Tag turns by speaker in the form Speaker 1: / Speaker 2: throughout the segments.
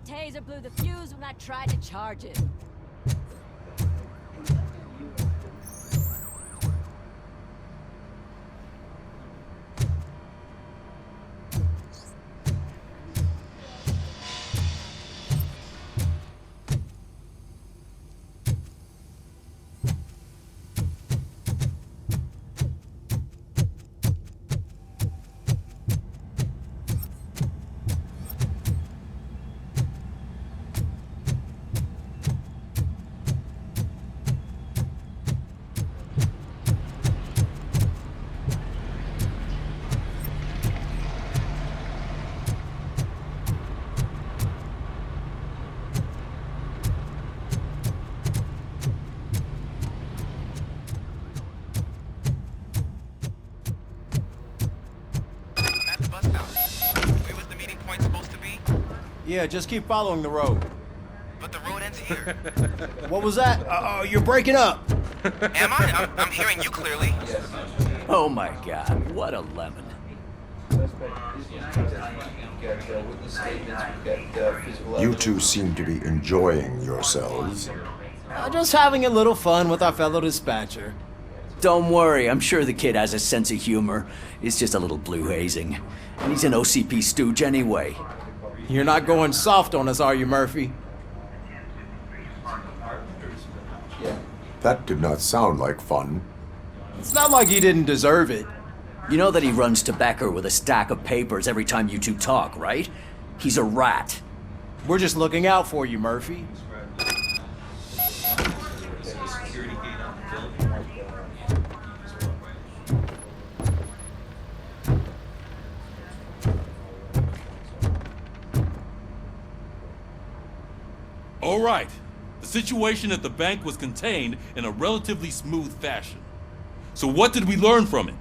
Speaker 1: taser blew the fuse when I tried to charge it.
Speaker 2: Yeah, just keep following the road.
Speaker 3: But the road ends here.
Speaker 2: What was that? Uh-oh, you're breaking up.
Speaker 3: Am I? I'm hearing you clearly.
Speaker 4: Oh my god, what a lemon.
Speaker 5: You two seem to be enjoying yourselves.
Speaker 2: Just having a little fun with our fellow dispatcher.
Speaker 4: Don't worry, I'm sure the kid has a sense of humor. It's just a little blue hazing. And he's an OCP stooge anyway.
Speaker 2: You're not going soft on us, are you, Murphy?
Speaker 5: That did not sound like fun.
Speaker 2: It's not like he didn't deserve it.
Speaker 4: You know that he runs to Becker with a stack of papers every time you two talk, right? He's a rat.
Speaker 2: We're just looking out for you, Murphy.
Speaker 6: All right. The situation at the bank was contained in a relatively smooth fashion. So what did we learn from it?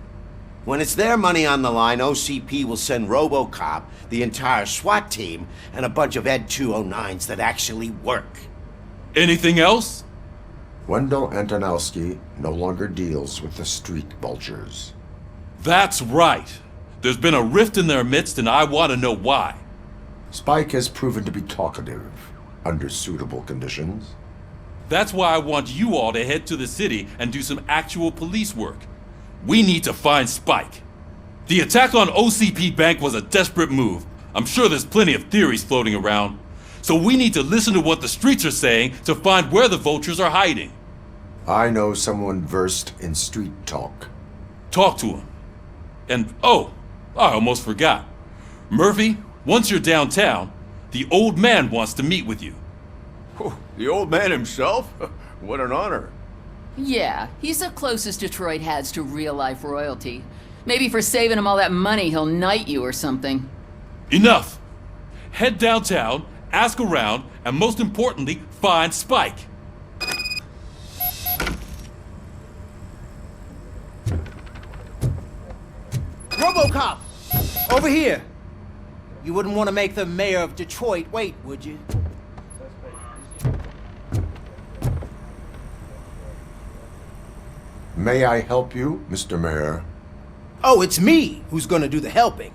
Speaker 7: When it's their money on the line, OCP will send Robocop, the entire SWAT team, and a bunch of Ed 209s that actually work.
Speaker 6: Anything else?
Speaker 5: Wendell Antonowski no longer deals with the street vultures.
Speaker 6: That's right. There's been a rift in their midst, and I want to know why.
Speaker 5: Spike has proven to be talkative under suitable conditions.
Speaker 6: That's why I want you all to head to the city and do some actual police work. We need to find Spike. The attack on OCP Bank was a desperate move. I'm sure there's plenty of theories floating around. So we need to listen to what the streets are saying to find where the vultures are hiding.
Speaker 5: I know someone versed in street talk.
Speaker 6: Talk to him. And oh, I almost forgot. Murphy, once you're downtown, the old man wants to meet with you.
Speaker 8: Oh, the old man himself? What an honor.
Speaker 9: Yeah, he's the closest Detroit has to real-life royalty. Maybe for saving him all that money, he'll knight you or something.
Speaker 6: Enough! Head downtown, ask around, and most importantly, find Spike.
Speaker 2: Robocop! Over here! You wouldn't want to make the mayor of Detroit wait, would you?
Speaker 5: May I help you, Mr. Mayor?
Speaker 2: Oh, it's me who's gonna do the helping.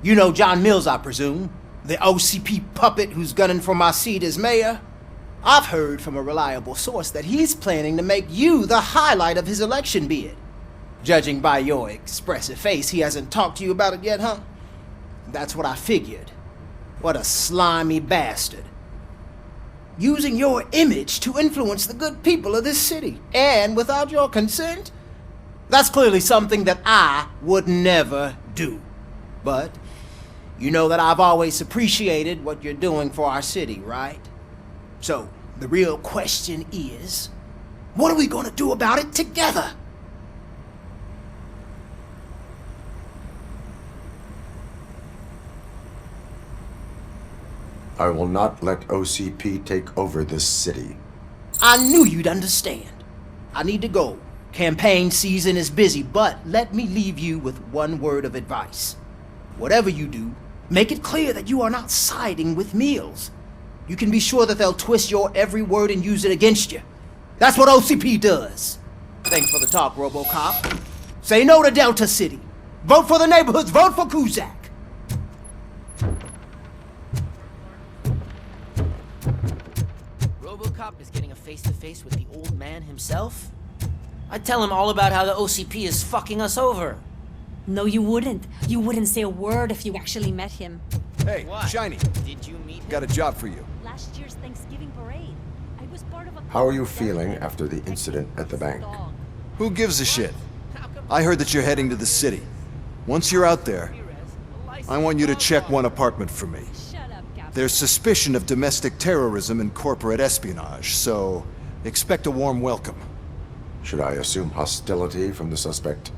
Speaker 2: You know John Mills, I presume? The OCP puppet who's gunning for my seat as mayor? I've heard from a reliable source that he's planning to make you the highlight of his election bid. Judging by your expressive face, he hasn't talked to you about it yet, huh? That's what I figured. What a slimy bastard. Using your image to influence the good people of this city, and without your consent? That's clearly something that I would never do. But you know that I've always appreciated what you're doing for our city, right? So, the real question is, what are we gonna do about it together?
Speaker 5: I will not let OCP take over this city.
Speaker 2: I knew you'd understand. I need to go. Campaign season is busy, but let me leave you with one word of advice. Whatever you do, make it clear that you are not siding with Mills. You can be sure that they'll twist your every word and use it against you. That's what OCP does. Thanks for the talk, Robocop. Say no to Delta City. Vote for the neighborhoods. Vote for Kuzak.
Speaker 10: Robocop is getting a face-to-face with the old man himself? I'd tell him all about how the OCP is fucking us over.
Speaker 1: No, you wouldn't. You wouldn't say a word if you actually met him.
Speaker 11: Hey,
Speaker 10: What?
Speaker 11: Shiny,
Speaker 10: Did you meet him?
Speaker 11: got a job for you.
Speaker 1: Last year's Thanksgiving parade. I was part of a...
Speaker 5: How are you feeling after the incident at the bank?
Speaker 11: Who gives a shit? I heard that you're heading to the city. Once you're out there, I want you to check one apartment for me.
Speaker 1: Shut up, Captain.
Speaker 11: There's suspicion of domestic terrorism and corporate espionage, so expect a warm welcome.
Speaker 5: Should I assume hostility from the suspect?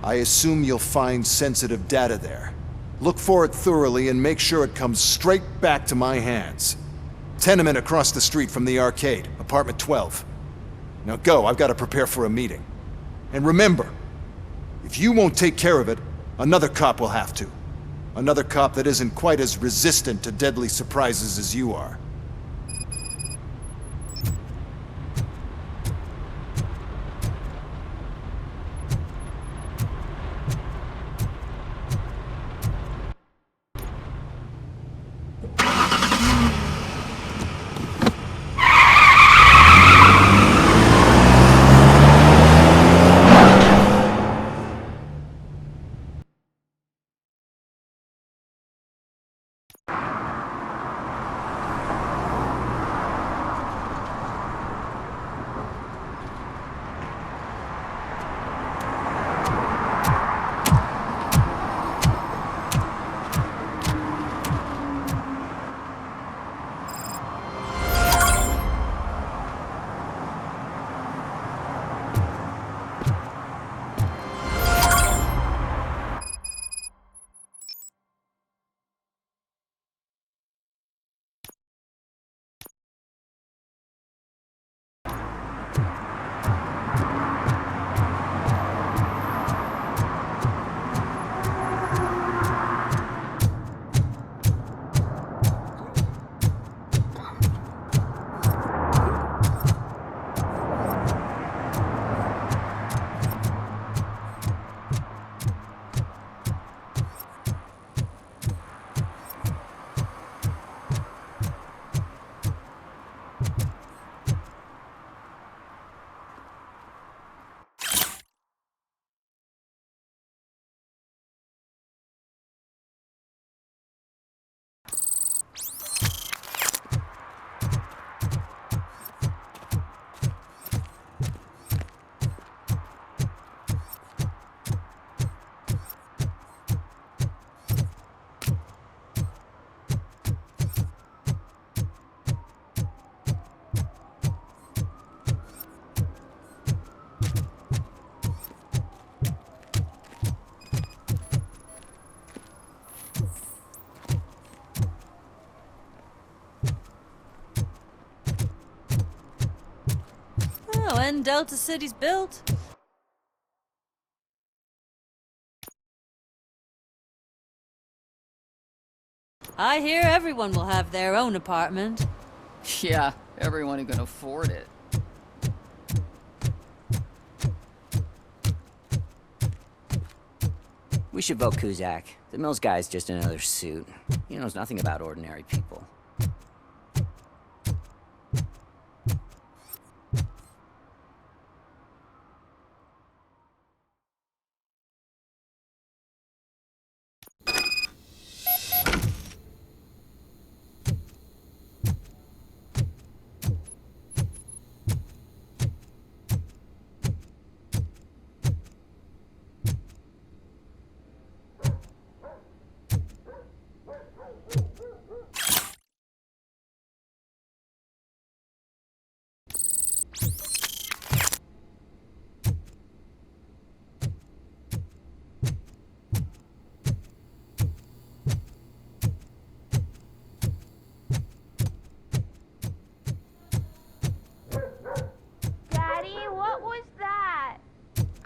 Speaker 11: I assume you'll find sensitive data there. Look for it thoroughly and make sure it comes straight back to my hands. Tenement across the street from the arcade, apartment 12. Now go, I've got to prepare for a meeting. And remember, if you won't take care of it, another cop will have to. Another cop that isn't quite as resistant to deadly surprises as you are.
Speaker 1: Oh, and Delta City's built. I hear everyone will have their own apartment.
Speaker 9: Yeah, everyone who can afford it.
Speaker 4: We should vote Kuzak. The Mills guy's just another suit. He knows nothing about ordinary people.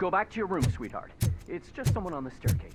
Speaker 12: Go back to your room, sweetheart. It's just someone on the staircase.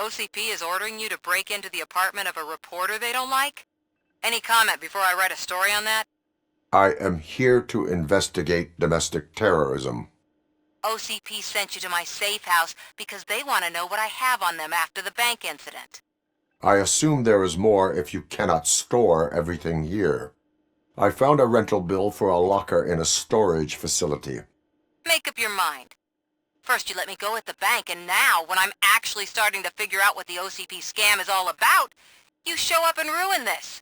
Speaker 13: OCP is ordering you to break into the apartment of a reporter they don't like? Any comment before I write a story on that?
Speaker 5: I am here to investigate domestic terrorism.
Speaker 13: OCP sent you to my safe house because they want to know what I have on them after the bank incident.
Speaker 5: I assume there is more if you cannot store everything here. I found a rental bill for a locker in a storage facility.
Speaker 13: Make up your mind. First you let me go at the bank, and now, when I'm actually starting to figure out what the OCP scam is all about, you show up and ruin this.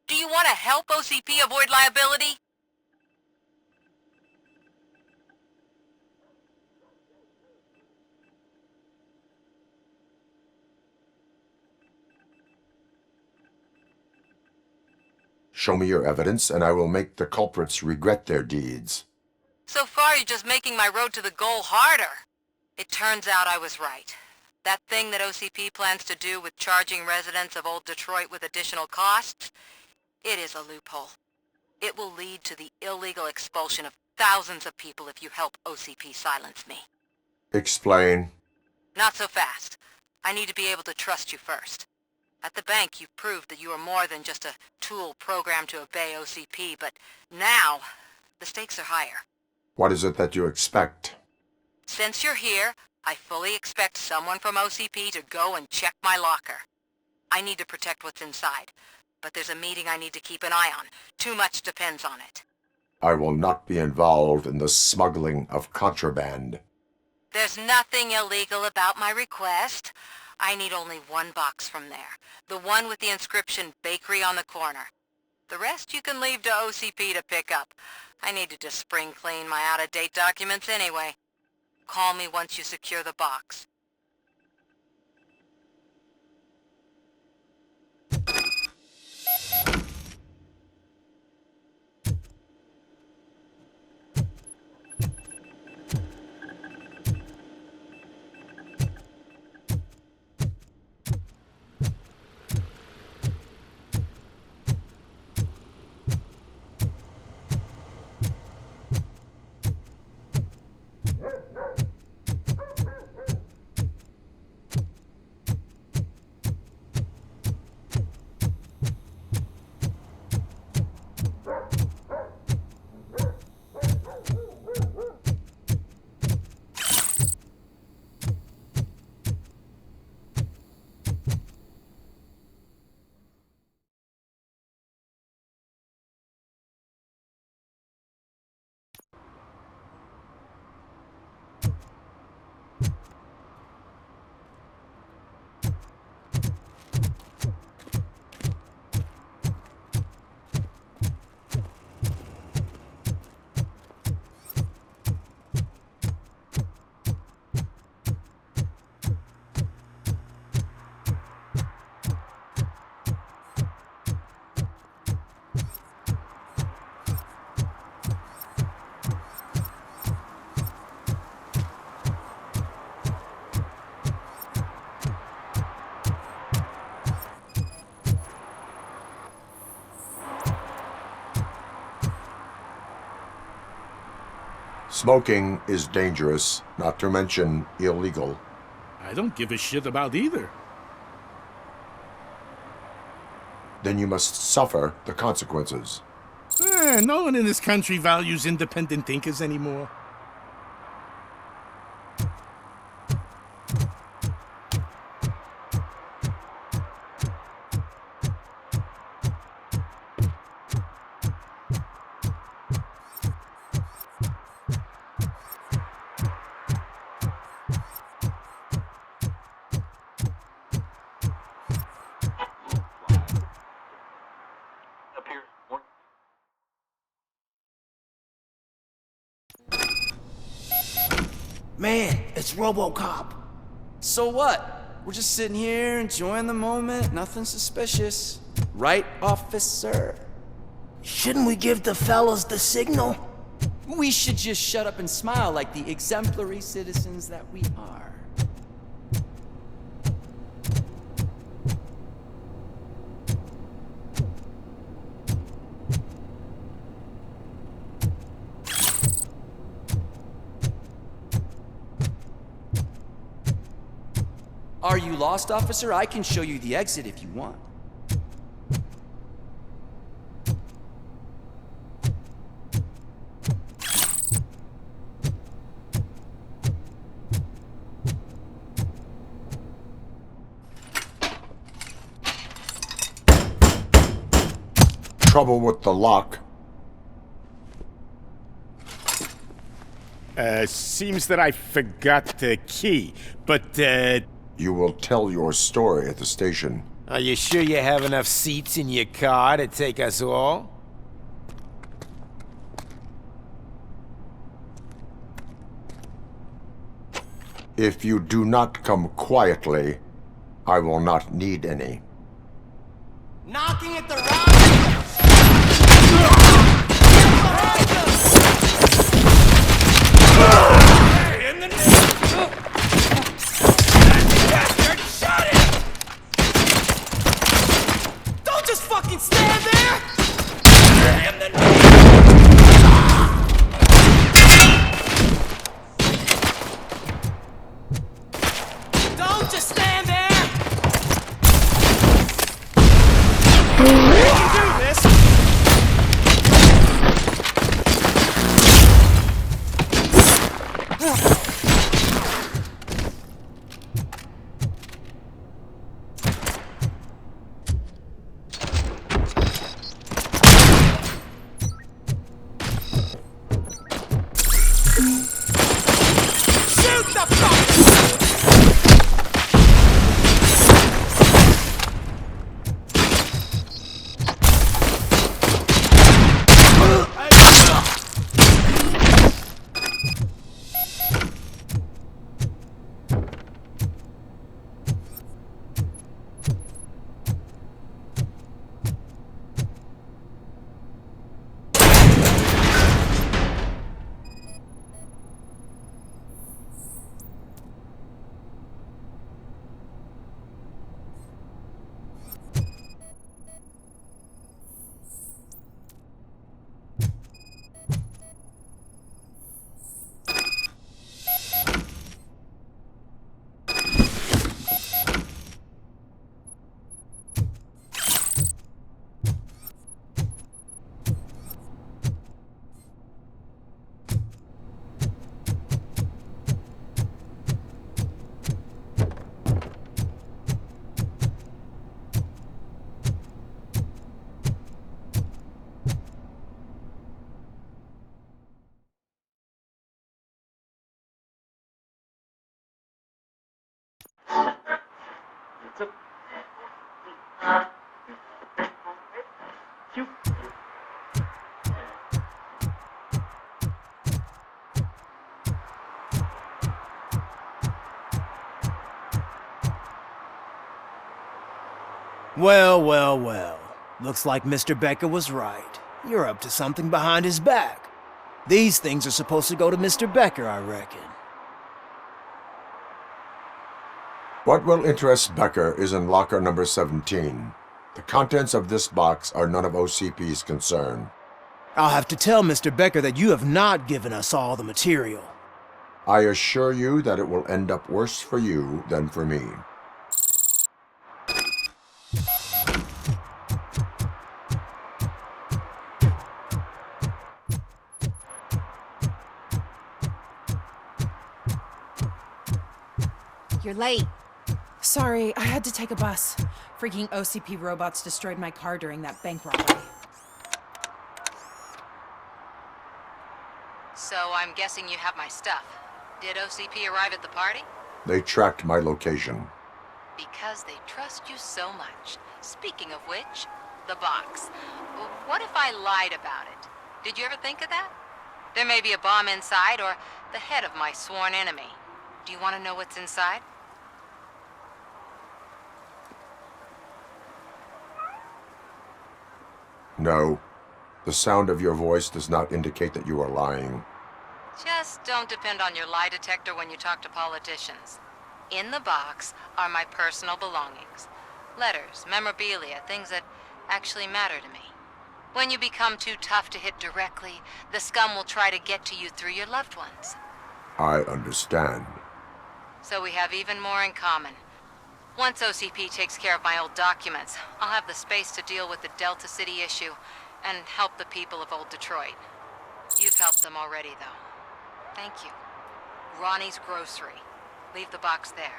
Speaker 13: Do you want to help OCP avoid liability?
Speaker 5: Show me your evidence, and I will make the culprits regret their deeds.
Speaker 13: So far, you're just making my road to the goal harder. It turns out I was right. That thing that OCP plans to do with charging residents of Old Detroit with additional costs, it is a loophole. It will lead to the illegal expulsion of thousands of people if you help OCP silence me.
Speaker 5: Explain.
Speaker 13: Not so fast. I need to be able to trust you first. At the bank, you proved that you are more than just a tool programmed to obey OCP, but now, the stakes are higher.
Speaker 5: What is it that you expect?
Speaker 13: Since you're here, I fully expect someone from OCP to go and check my locker. I need to protect what's inside, but there's a meeting I need to keep an eye on. Too much depends on it.
Speaker 5: I will not be involved in the smuggling of contraband.
Speaker 13: There's nothing illegal about my request. I need only one box from there. The one with the inscription Bakery on the corner. The rest you can leave to OCP to pick up. I needed to spring clean my out-of-date documents anyway. Call me once you secure the box.
Speaker 5: Smoking is dangerous, not to mention illegal.
Speaker 14: I don't give a shit about either.
Speaker 5: Then you must suffer the consequences.
Speaker 14: No one in this country values independent thinkers anymore.
Speaker 2: Man, it's Robocop.
Speaker 15: So what? We're just sitting here enjoying the moment, nothing suspicious. Right, officer?
Speaker 2: Shouldn't we give the fellas the signal?
Speaker 15: We should just shut up and smile like the exemplary citizens that we are. Are you lost, officer? I can show you the exit if you want.
Speaker 5: Trouble with the lock.
Speaker 14: Seems that I forgot the key, but,
Speaker 5: You will tell your story at the station.
Speaker 16: Are you sure you have enough seats in your car to take us all?
Speaker 5: If you do not come quietly, I will not need any.
Speaker 10: Knocking at the Don't just fucking stand there! Don't just stand there! You do this!
Speaker 2: Well, well, well. Looks like Mr. Becker was right. You're up to something behind his back. These things are supposed to go to Mr. Becker, I reckon.
Speaker 5: What will interest Becker is in locker number 17. The contents of this box are none of OCP's concern.
Speaker 2: I'll have to tell Mr. Becker that you have not given us all the material.
Speaker 5: I assure you that it will end up worse for you than for me.
Speaker 17: You're late.
Speaker 18: Sorry, I had to take a bus. Freaking OCP robots destroyed my car during that bank robbery.
Speaker 13: So I'm guessing you have my stuff. Did OCP arrive at the party?
Speaker 5: They tracked my location.
Speaker 13: Because they trust you so much. Speaking of which, the box. What if I lied about it? Did you ever think of that? There may be a bomb inside or the head of my sworn enemy. Do you want to know what's inside?
Speaker 5: No. The sound of your voice does not indicate that you are lying.
Speaker 13: Just don't depend on your lie detector when you talk to politicians. In the box are my personal belongings. Letters, memorabilia, things that actually matter to me. When you become too tough to hit directly, the scum will try to get to you through your loved ones.
Speaker 5: I understand.
Speaker 13: So we have even more in common. Once OCP takes care of my old documents, I'll have the space to deal with the Delta City issue and help the people of Old Detroit. You've helped them already, though. Thank you. Ronnie's Grocery. Leave the box there.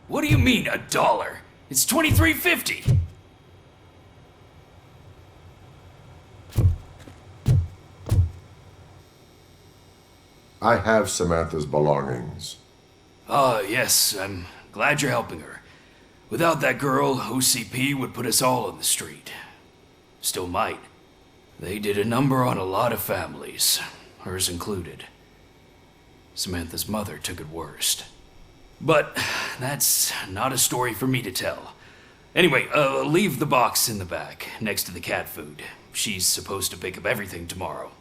Speaker 4: What do you mean, $1? It's $23.50.
Speaker 5: I have Samantha's belongings.
Speaker 4: Ah, yes, I'm glad you're helping her. Without that girl, OCP would put us all on the street. Still might. They did a number on a lot of families, hers included. Samantha's mother took it worst. But that's not a story for me to tell. Anyway, leave the box in the back, next to the cat food. She's supposed to pick up everything tomorrow.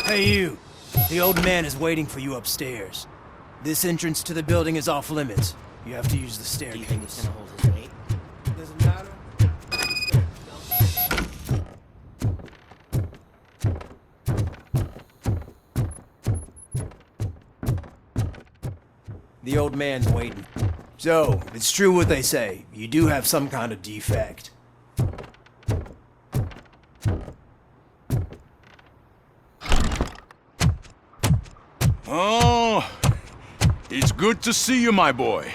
Speaker 2: Hey, you. The old man is waiting for you upstairs. This entrance to the building is off limits. You have to use the staircase.
Speaker 10: Do you think it's gonna hold his weight?
Speaker 2: Doesn't matter. The old man's waiting. So, it's true what they say. You do have some kind of defect.
Speaker 8: Oh, it's good to see you, my boy.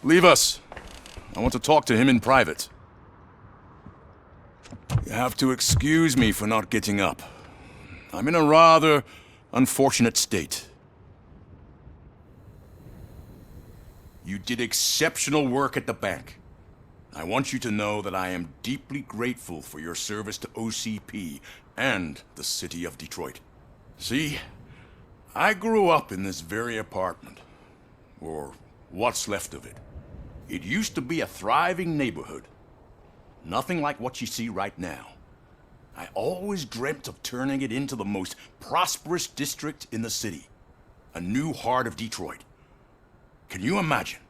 Speaker 8: Leave us. I want to talk to him in private. You have to excuse me for not getting up. I'm in a rather unfortunate state. You did exceptional work at the bank. I want you to know that I am deeply grateful for your service to OCP and the city of Detroit. See, I grew up in this very apartment, or what's left of it. It used to be a thriving neighborhood. Nothing like what you see right now. I always dreamt of turning it into the most prosperous district in the city. A new heart of Detroit. Can you imagine?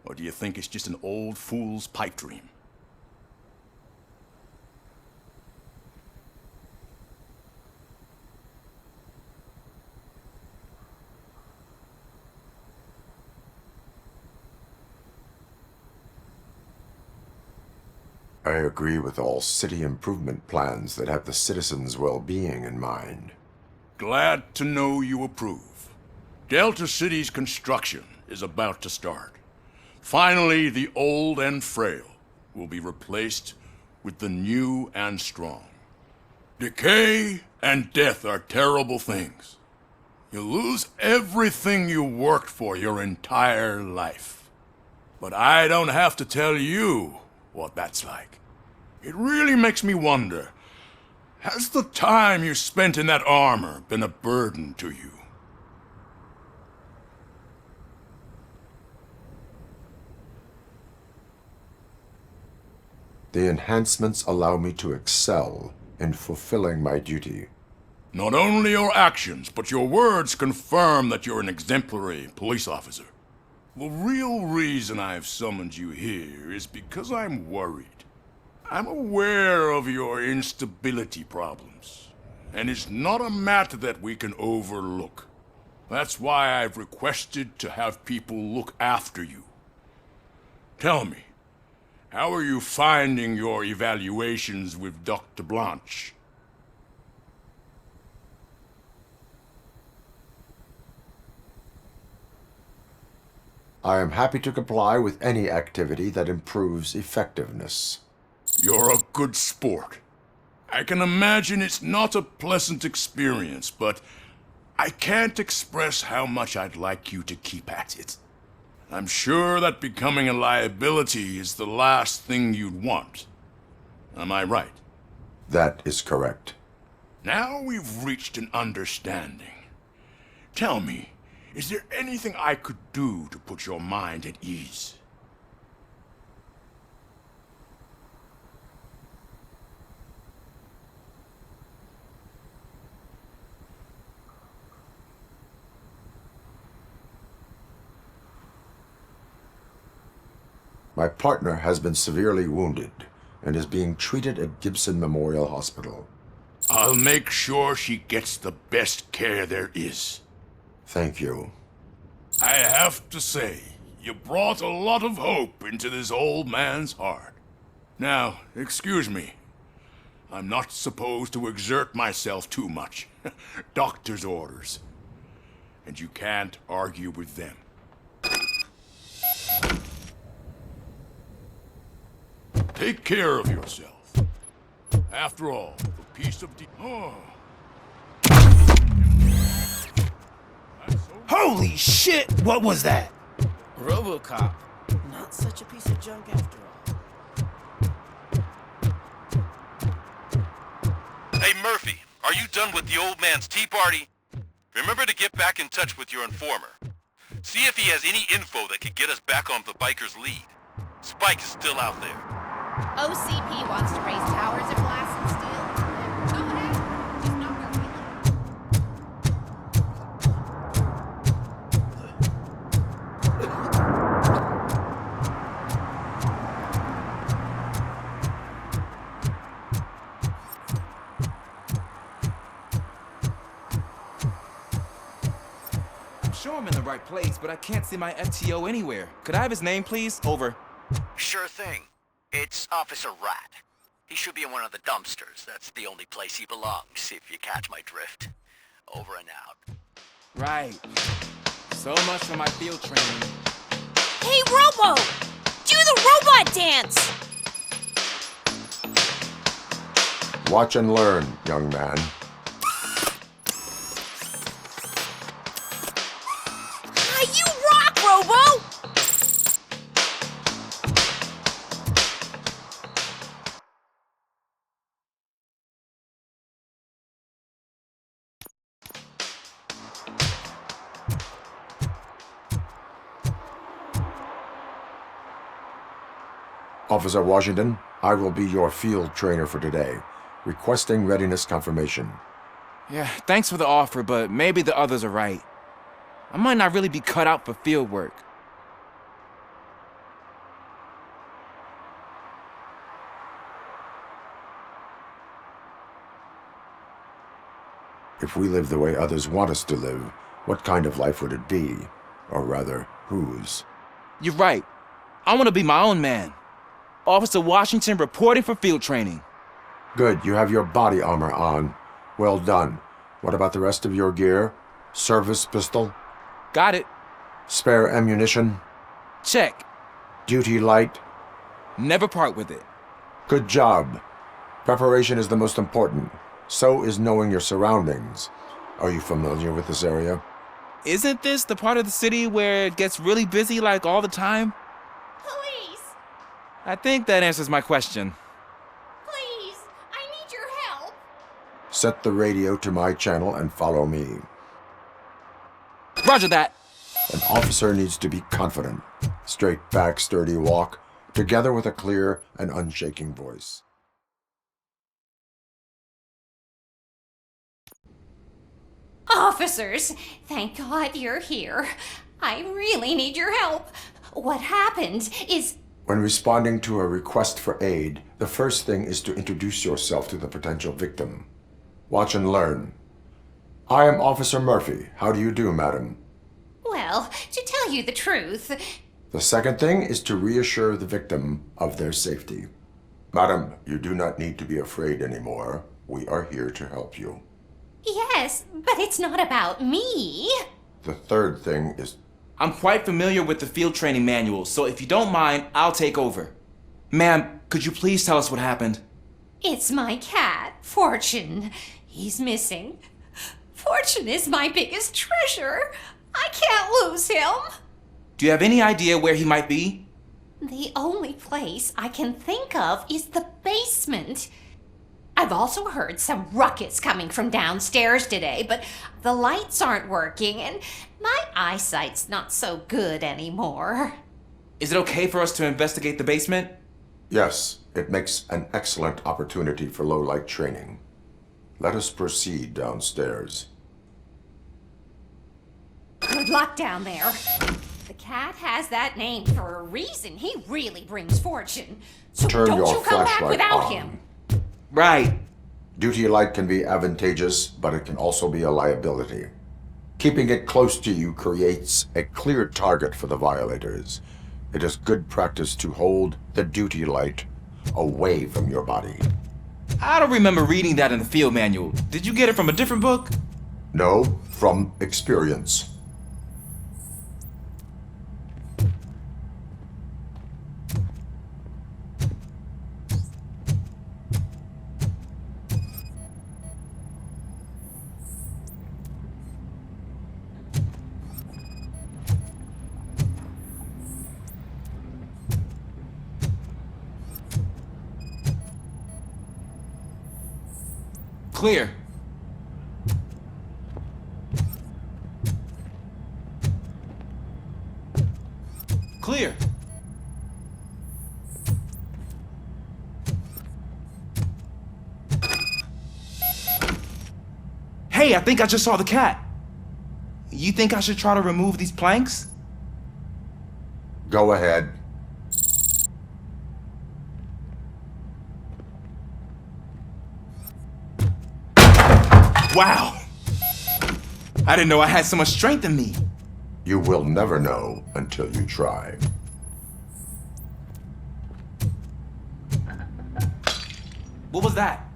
Speaker 8: Or do you think it's just an old fool's pipe dream?
Speaker 5: I agree with all city improvement plans that have the citizens' well-being in mind.
Speaker 8: Glad to know you approve. Delta City's construction is about to start. Finally, the old and frail will be replaced with the new and strong. Decay and death are terrible things. You lose everything you worked for your entire life. But I don't have to tell you what that's like. It really makes me wonder, has the time you spent in that armor been a burden to you?
Speaker 5: The enhancements allow me to excel in fulfilling my duty.
Speaker 8: Not only your actions, but your words confirm that you're an exemplary police officer. The real reason I've summoned you here is because I'm worried. I'm aware of your instability problems, and it's not a matter that we can overlook. That's why I've requested to have people look after you. Tell me, how are you finding your evaluations with Dr. Blanche?
Speaker 5: I am happy to comply with any activity that improves effectiveness.
Speaker 8: You're a good sport. I can imagine it's not a pleasant experience, but I can't express how much I'd like you to keep at it. I'm sure that becoming a liability is the last thing you'd want. Am I right?
Speaker 5: That is correct.
Speaker 8: Now we've reached an understanding. Tell me, is there anything I could do to put your mind at ease?
Speaker 5: My partner has been severely wounded and is being treated at Gibson Memorial Hospital.
Speaker 8: I'll make sure she gets the best care there is.
Speaker 5: Thank you.
Speaker 8: I have to say, you brought a lot of hope into this old man's heart. Now, excuse me. I'm not supposed to exert myself too much. Doctor's orders. And you can't argue with them. Take care of yourself. After all, the peace of
Speaker 2: Holy shit! What was that?
Speaker 10: Robocop. Not such a piece of junk after all.
Speaker 6: Hey, Murphy, are you done with the old man's tea party? Remember to get back in touch with your informer. See if he has any info that could get us back on the biker's lead. Spike is still out there.
Speaker 17: OCP wants to raise towers of glass and steel. Go ahead.
Speaker 15: know I'm in the right place, but I can't see my FTO anywhere. Could I have his name, please? Over.
Speaker 17: Sure thing. It's Officer Rat. He should be in one of the dumpsters. That's the only place he belongs, if you catch my drift. Over and out.
Speaker 15: Right. So much for my field training.
Speaker 1: Hey, Robo! Do the robot dance!
Speaker 5: Watch and learn, young man.
Speaker 1: You rock, Robo!
Speaker 5: Officer Washington, I will be your field trainer for today. Requesting readiness confirmation.
Speaker 15: Yeah, thanks for the offer, but maybe the others are right. I might not really be cut out for field work.
Speaker 5: If we live the way others want us to live, what kind of life would it be? Or rather, whose?
Speaker 15: You're right. I want to be my own man. Officer Washington reporting for field training.
Speaker 5: Good, you have your body armor on. Well done. What about the rest of your gear? Service pistol?
Speaker 15: Got it.
Speaker 5: Spare ammunition?
Speaker 15: Check.
Speaker 5: Duty light?
Speaker 15: Never part with it.
Speaker 5: Good job. Preparation is the most important. So is knowing your surroundings. Are you familiar with this area?
Speaker 15: Isn't this the part of the city where it gets really busy like all the time?
Speaker 1: Police!
Speaker 15: I think that answers my question.
Speaker 1: Please! I need your help!
Speaker 5: Set the radio to my channel and follow me.
Speaker 15: Roger that!
Speaker 5: An officer needs to be confident. Straight back, sturdy walk, together with a clear and unshaking voice.
Speaker 1: Officers, thank God you're here. I really need your help. What happened is...
Speaker 5: When responding to a request for aid, the first thing is to introduce yourself to the potential victim. Watch and learn. I am Officer Murphy. How do you do, madam?
Speaker 1: Well, to tell you the truth...
Speaker 5: The second thing is to reassure the victim of their safety. Madam, you do not need to be afraid anymore. We are here to help you.
Speaker 1: Yes, but it's not about me.
Speaker 5: The third thing is...
Speaker 15: I'm quite familiar with the field training manual, so if you don't mind, I'll take over. Ma'am, could you please tell us what happened?
Speaker 1: It's my cat, Fortune. He's missing. Fortune is my biggest treasure. I can't lose him.
Speaker 15: Do you have any idea where he might be?
Speaker 1: The only place I can think of is the basement. I've also heard some ruckus coming from downstairs today, but the lights aren't working and my eyesight's not so good anymore.
Speaker 15: Is it okay for us to investigate the basement?
Speaker 5: Yes, it makes an excellent opportunity for low-light training. Let us proceed downstairs.
Speaker 1: Good luck down there. The cat has that name for a reason. He really brings fortune. So
Speaker 5: Turn
Speaker 1: don't
Speaker 5: your
Speaker 1: you come back
Speaker 5: flashlight
Speaker 1: without
Speaker 5: on.
Speaker 1: him.
Speaker 15: Right.
Speaker 5: Duty light can be advantageous, but it can also be a liability. Keeping it close to you creates a clear target for the violators. It is good practice to hold the duty light away from your body.
Speaker 15: I don't remember reading that in the field manual. Did you get it from a different book?
Speaker 5: No, from experience.
Speaker 15: Clear. Clear. Hey, I think I just saw the cat. You think I should try to remove these planks?
Speaker 5: Go ahead.
Speaker 15: Wow! I didn't know I had so much strength in me.
Speaker 5: You will never know until you try.
Speaker 15: What was that?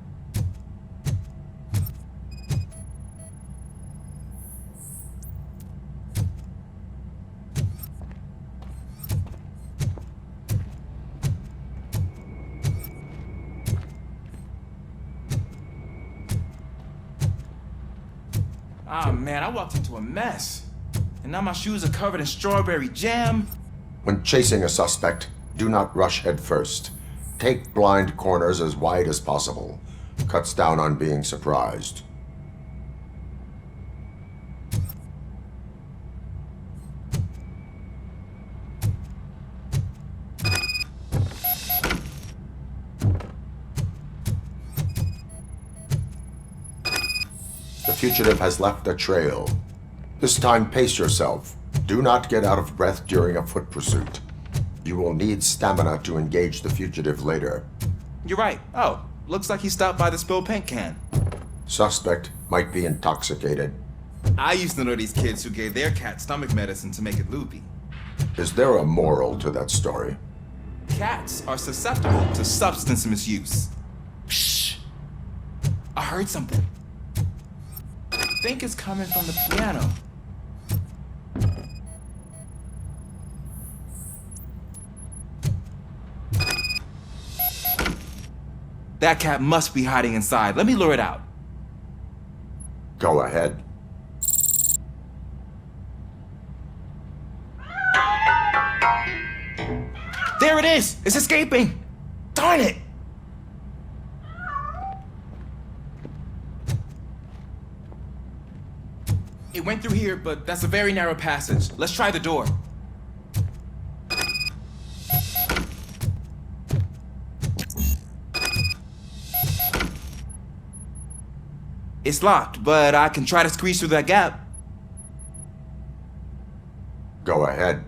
Speaker 15: Ah, man, I walked into a mess. And now my shoes are covered in strawberry jam.
Speaker 5: When chasing a suspect, do not rush head first. Take blind corners as wide as possible. Cuts down on being surprised. The fugitive has left a trail. This time, pace yourself. Do not get out of breath during a foot pursuit. You will need stamina to engage the fugitive later.
Speaker 15: You're right. Oh, looks like he stopped by the spilled paint can.
Speaker 5: Suspect might be intoxicated.
Speaker 15: I used to know these kids who gave their cat stomach medicine to make it loopy.
Speaker 5: Is there a moral to that story?
Speaker 15: Cats are susceptible to substance misuse. Shh! I heard something. I think it's coming from the piano. That cat must be hiding inside. Let me lure it out.
Speaker 5: Go ahead.
Speaker 15: There it is! It's escaping! Darn it! It went through here, but that's a very narrow passage. Let's try the door. It's locked, but I can try to squeeze through that gap.
Speaker 5: Go ahead.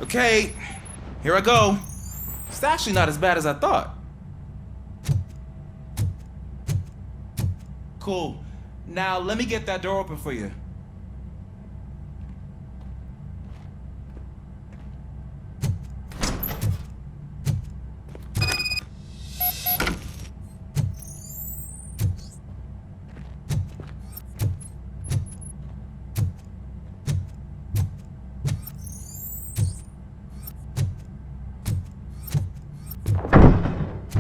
Speaker 15: Okay, here I go. It's actually not as bad as I thought. Cool. Now let me get that door open for you.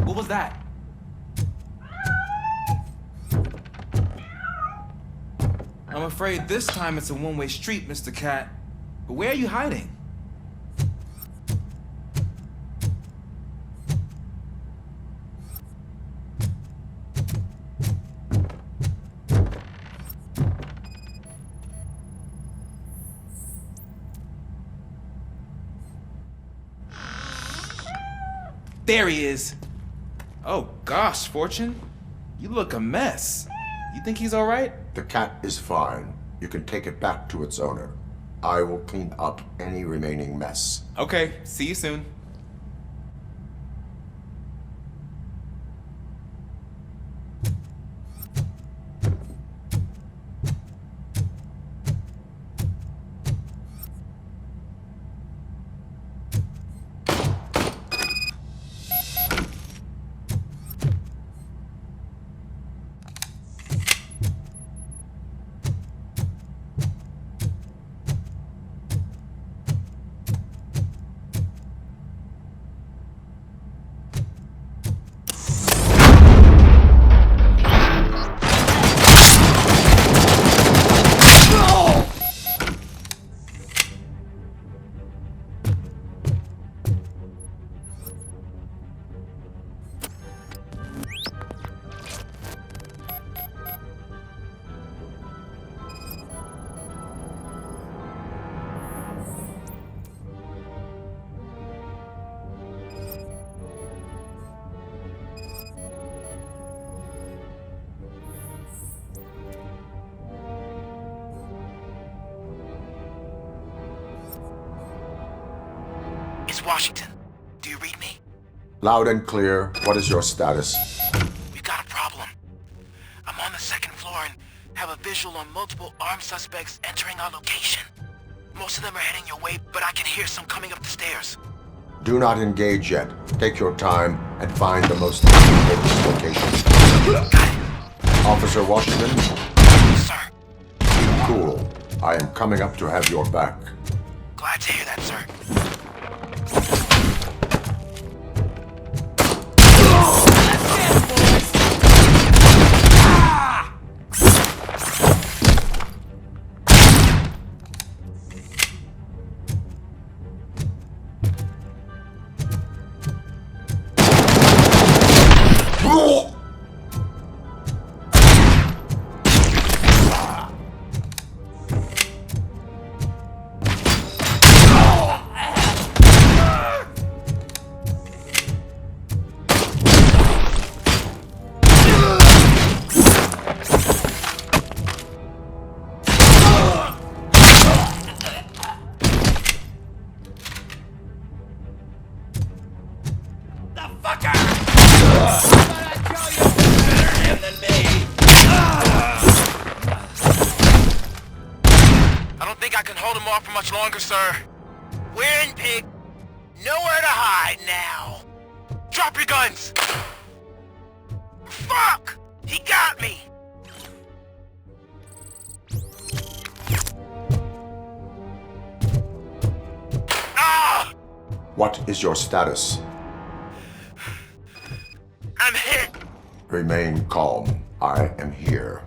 Speaker 15: What was that? I'm afraid this time it's a one-way street, Mr. Cat. But where are you hiding? There he is. Oh gosh, Fortune. You look a mess. You think he's all right?
Speaker 5: The cat is fine. You can take it back to its owner. I will clean up any remaining mess.
Speaker 15: Okay, see you soon.
Speaker 17: It's Washington. Do you read me?
Speaker 5: Loud and clear. What is your status?
Speaker 17: We've got a problem. have a visual on multiple armed suspects entering our location. Most of them are heading your way, but I can hear some coming up the stairs.
Speaker 5: Do not engage yet. Take your time and find the most advantageous location. Officer Washington?
Speaker 17: Sir.
Speaker 5: Keep cool. I am coming up to have your back.
Speaker 17: Glad to hear that, sir. Much longer, sir. We're in, pig. Nowhere to hide now. Drop your guns! Fuck! He got me! Ah!
Speaker 5: What is your status?
Speaker 17: I'm hit.
Speaker 5: Remain calm. I am here.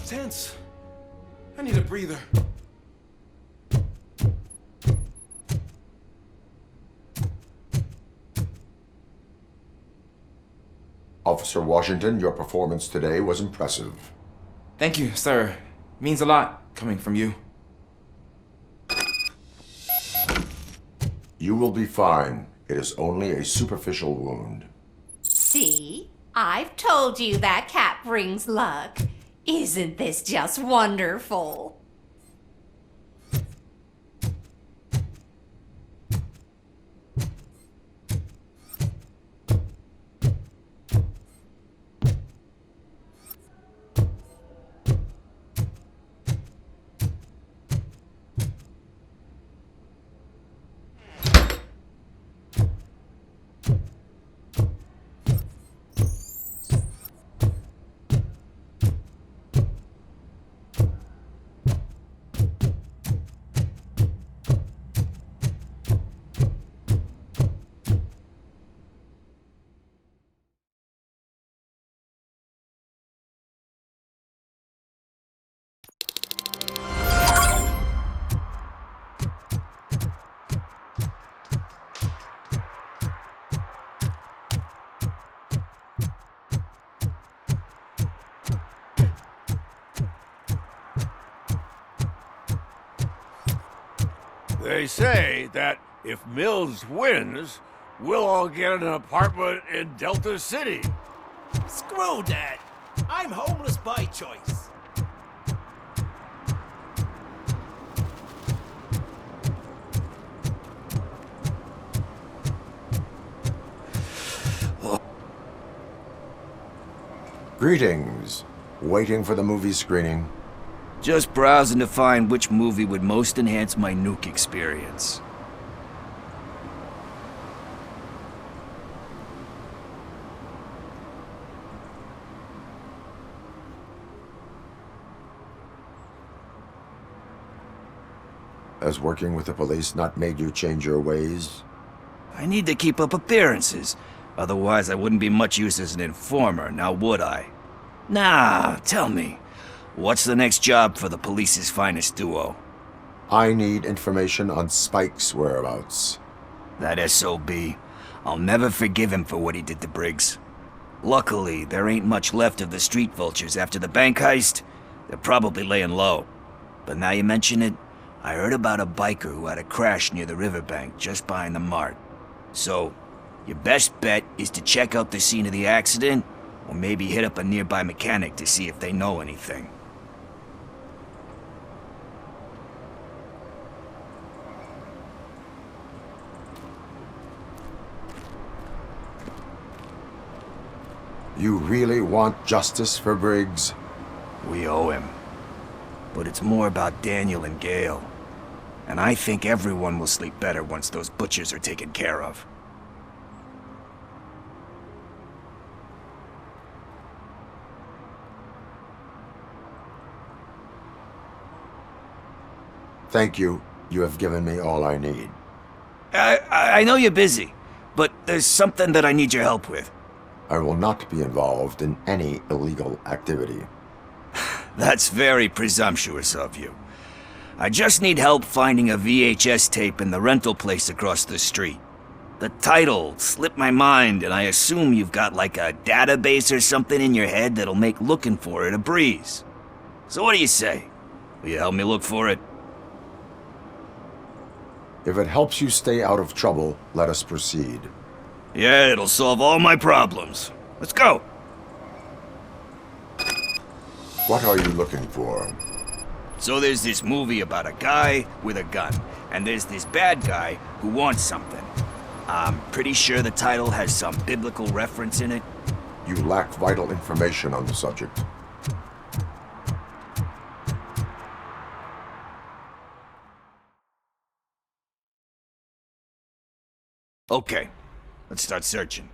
Speaker 15: Tense. I need a breather.
Speaker 5: Officer Washington, your performance today was impressive.
Speaker 15: Thank you, sir. Means a lot coming from you.
Speaker 5: You will be fine. It is only a superficial wound.
Speaker 1: See? I've told you that cat brings luck. Isn't this just wonderful?
Speaker 19: They say that if Mills wins, we'll all get an apartment in Delta City.
Speaker 10: Screw that! I'm homeless by choice.
Speaker 5: Greetings. Waiting for the movie screening.
Speaker 4: Just browsing to find which movie would most enhance my nuke experience.
Speaker 5: Has working with the police not made you change your ways?
Speaker 4: I need to keep up appearances. Otherwise, I wouldn't be much use as an informer, now would I? Nah, tell me. What's the next job for the police's finest duo?
Speaker 5: I need information on Spike's whereabouts.
Speaker 4: That SOB. I'll never forgive him for what he did to Briggs. Luckily, there ain't much left of the street vultures after the bank heist. They're probably laying low. But now you mention it, I heard about a biker who had a crash near the riverbank just behind the mart. So, your best bet is to check out the scene of the accident
Speaker 20: Or maybe hit up a nearby mechanic to see if they know anything.
Speaker 5: You really want justice for Briggs?
Speaker 20: We owe him. But it's more about Daniel and Gale. And I think everyone will sleep better once those butchers are taken care of.
Speaker 5: Thank you. You have given me all I need.
Speaker 20: I know you're busy, but there's something that I need your help with.
Speaker 5: I will not be involved in any illegal activity.
Speaker 20: That's very presumptuous of you. I just need help finding a VHS tape in the rental place across the street. The title slipped my mind, and I assume you've got like a database or something in your head that'll make looking for it a breeze. So what do you say? Will you help me look for it?
Speaker 5: If it helps you stay out of trouble, let us proceed.
Speaker 20: Yeah, it'll solve all my problems. Let's go!
Speaker 5: What are you looking for?
Speaker 20: So there's this movie about a guy with a gun, and there's this bad guy who wants something. I'm pretty sure the title has some biblical reference in it.
Speaker 5: You lack vital information on the subject.
Speaker 20: Okay, let's start searching.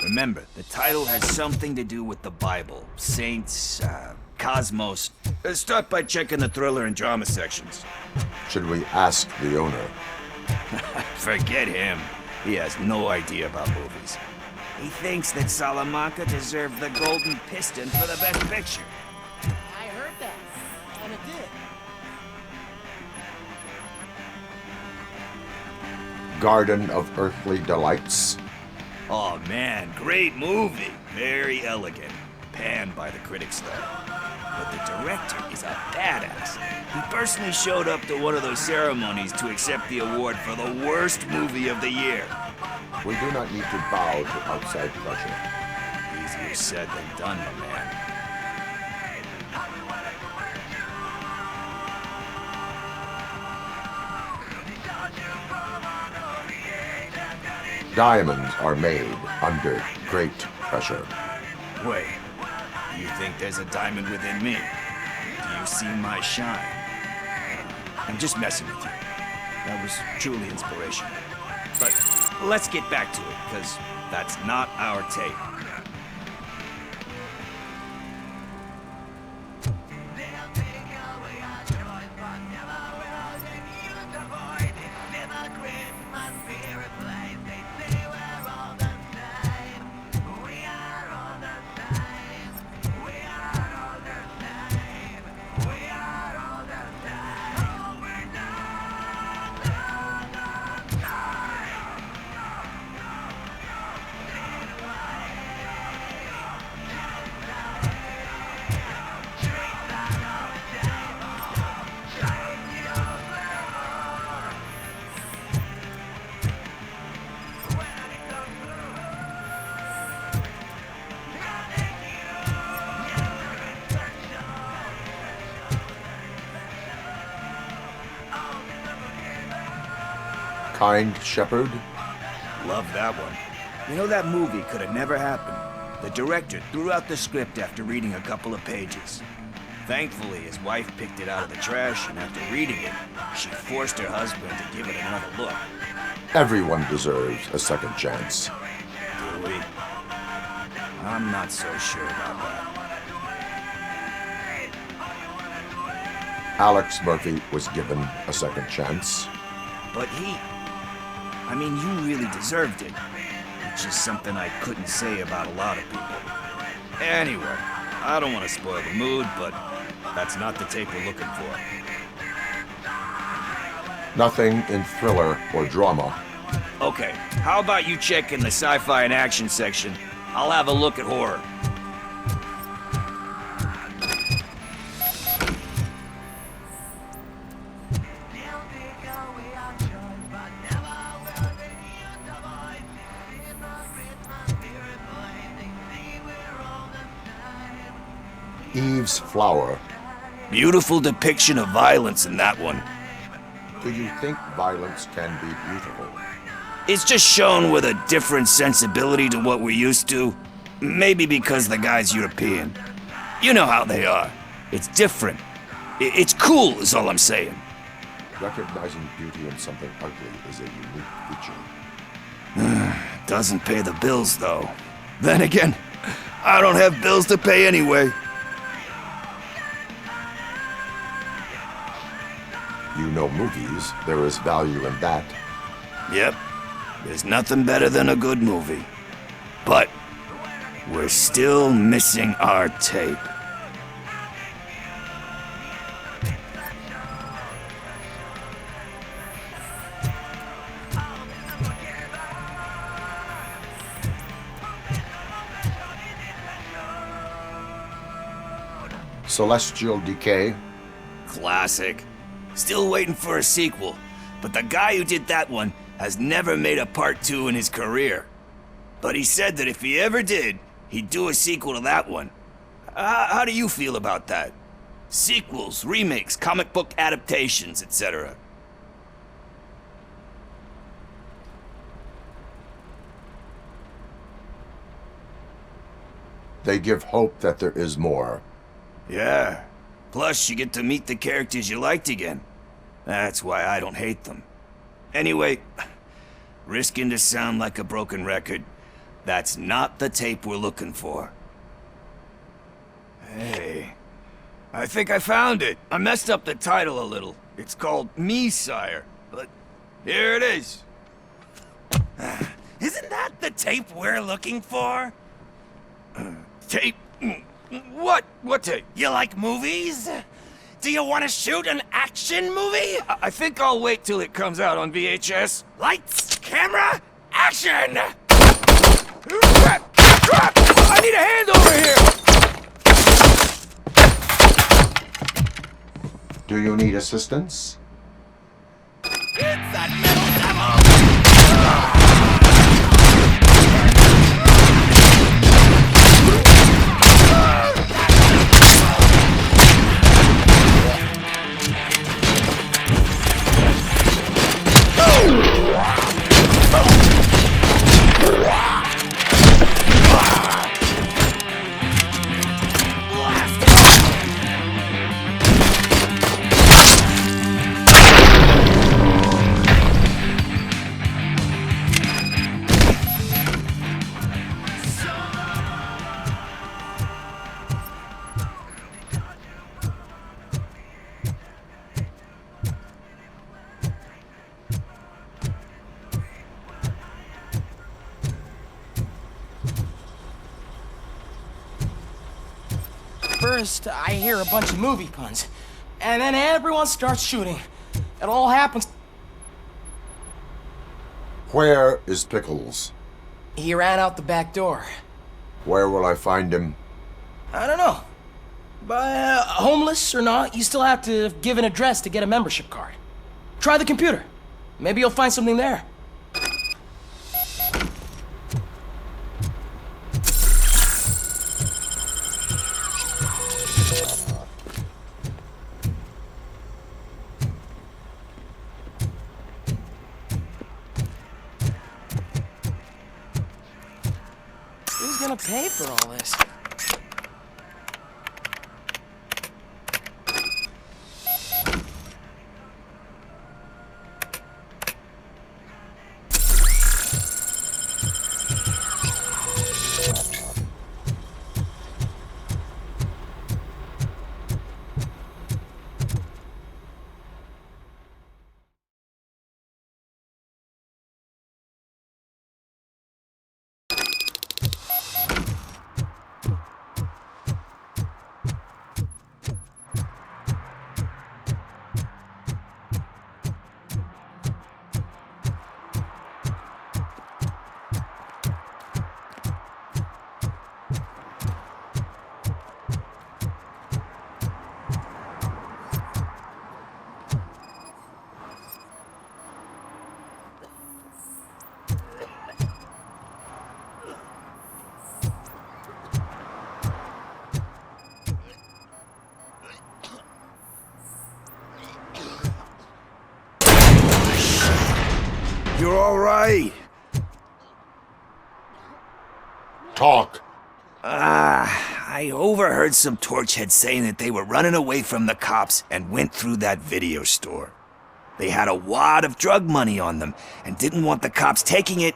Speaker 20: Remember, the title has something to do with the Bible, saints, cosmos. Let's start by checking the thriller and drama sections.
Speaker 5: Should we ask the owner?
Speaker 20: Forget him. He has no idea about movies. He thinks that Salamanca deserved the Golden Piston for the Best Picture.
Speaker 10: I heard that, and it did.
Speaker 5: Garden of Earthly Delights.
Speaker 20: Oh man, great movie. Very elegant. Panned by the critics though. But the director is a badass. He personally showed up to one of those ceremonies to accept the award for the worst movie of the year.
Speaker 5: We do not need to bow to outside pressure.
Speaker 20: Easier said than done, my man.
Speaker 5: Diamonds are made under great pressure.
Speaker 20: Wait, you think there's a diamond within me? Do you see my shine? I'm just messing with you. That was truly inspirational. But let's get back to it, because that's not our tape.
Speaker 5: Kind Shepherd?
Speaker 20: Love that one. You know, that movie could have never happened. The director threw out the script after reading a couple of pages. Thankfully, his wife picked it out of the trash, and after reading it, she forced her husband to give it another look.
Speaker 5: Everyone deserves a second chance.
Speaker 20: Do we? I'm not so sure about that.
Speaker 5: Alex Murphy was given a second chance.
Speaker 20: But I mean, you really deserved it. Which is something I couldn't say about a lot of people. Anyway, I don't want to spoil the mood, but that's not the tape we're looking for.
Speaker 5: Nothing in thriller or drama.
Speaker 20: Okay, how about you check in the sci-fi and action section? I'll have a look at horror.
Speaker 5: Eve's Flower.
Speaker 20: Beautiful depiction of violence in that one.
Speaker 5: Do you think violence can be beautiful?
Speaker 20: It's just shown with a different sensibility to what we're used to. Maybe because the guy's European. You know how they are. It's different. It's cool is all I'm saying.
Speaker 5: Recognizing beauty in something ugly is a unique feature.
Speaker 20: Doesn't pay the bills, though. Then again, I don't have bills to pay anyway.
Speaker 5: You know movies. There is value in that.
Speaker 20: Yep. There's nothing better than a good movie. But we're still missing our tape.
Speaker 5: Celestial Decay.
Speaker 20: Classic. Still waiting for a sequel, but the guy who did that one has never made a part 2 in his career. But he said that if he ever did, he'd do a sequel to that one. How do you feel about that? Sequels, remakes, comic book adaptations, etc.
Speaker 5: They give hope that there is more.
Speaker 20: Yeah. Plus, you get to meet the characters you liked again. That's why I don't hate them. Anyway, risking to sound like a broken record, that's not the tape we're looking for. Hey, I think I found it. I messed up the title a little. It's called Me, Sire, but here it is.
Speaker 16: Isn't that the tape we're looking for?
Speaker 20: Tape? What? What tape?
Speaker 16: You like movies? Do you want to shoot an action movie?
Speaker 20: I think I'll wait till it comes out on VHS.
Speaker 16: Lights, camera, action!
Speaker 20: Crap! Crap! I need a hand over here!
Speaker 5: Do you need assistance?
Speaker 16: It's that metal devil!
Speaker 10: First, I hear a bunch of movie puns, and then everyone starts shooting. It all happens.
Speaker 5: Where is Pickles?
Speaker 10: He ran out the back door.
Speaker 5: Where will I find him?
Speaker 10: I don't know. But homeless or not, you still have to give an address to get a membership card. Try the computer. Maybe you'll find something there. Who's gonna pay for all this?
Speaker 20: You're all right.
Speaker 5: Talk.
Speaker 20: I overheard some torchheads saying that they were running away from the cops and went through that video store. They had a wad of drug money on them and didn't want the cops taking it,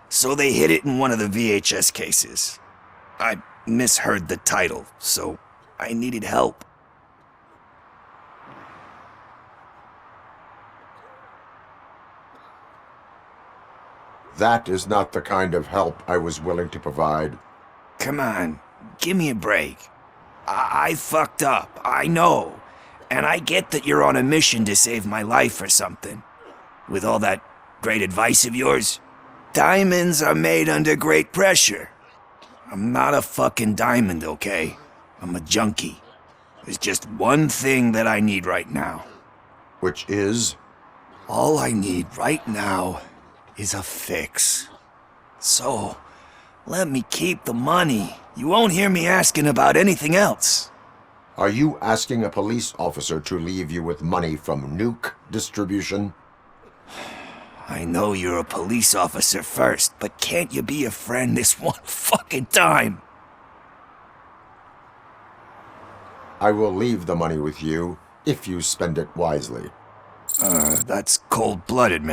Speaker 20: so they hid it in one of the VHS cases. I misheard the title, so I needed help.
Speaker 5: That is not the kind of help I was willing to provide.
Speaker 20: Come on, give me a break. I fucked up, I know. And I get that you're on a mission to save my life or something. With all that great advice of yours, diamonds are made under great pressure. I'm not a fucking diamond, okay? I'm a junkie. There's just one thing that I need right now.
Speaker 5: Which is?
Speaker 20: All I need right now is a fix. So, let me keep the money. You won't hear me asking about anything else.
Speaker 5: Are you asking a police officer to leave you with money from nuke distribution?
Speaker 20: I know you're a police officer first, but can't you be a friend this one fucking time?
Speaker 5: I will leave the money with you if you spend it wisely.
Speaker 20: That's cold-blooded, man.